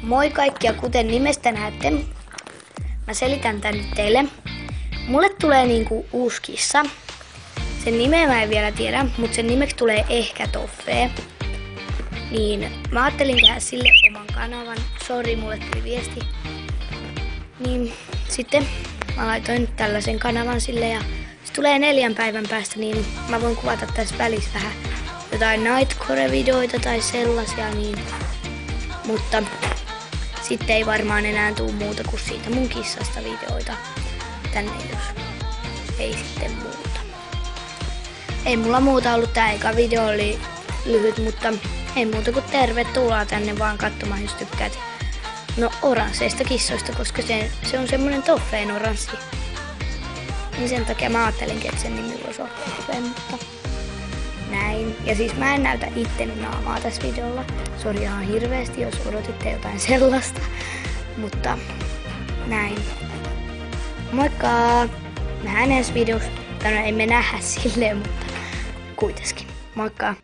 Moi kaikki ja kuten nimestä näette, mä selitän tän nyt teille. Mulle tulee niinku uusi kissa. Sen nimeä mä en vielä tiedä, mutta sen nimeksi tulee ehkä Toffee. Niin mä ajattelin tehdä sille oman kanavan. Sori, mulle tuli viesti. Niin sitten mä laitoin tällaisen kanavan sille ja se tulee 4 päivän päästä, niin mä voin kuvata tässä välissä vähän jotain Nightcore-videoita tai sellaisia, niin. Mutta sitten ei varmaan enää tule muuta kuin siitä mun kissasta videoita tänne, jos ei sitten muuta. Ei mulla muuta ollut, tää eka video oli lyhyt, mutta ei muuta kuin tervetuloa tänne vaan katsomaan, jos tykkäät. No oransseista kissoista, koska se on semmonen Toffeen oranssi. Niin sen takia mä ajattelinkin, että sen nimi voisi olla Toffee, mutta näin. Ja siis mä en näytä itteni naamaa tässä videolla. Sori ihan hirveesti, jos odotitte jotain sellaista. Mutta näin. Moikka! Nähdään ensi videossa. Tai no, emme nähdä silleen, mutta kuitenkin. Moikka!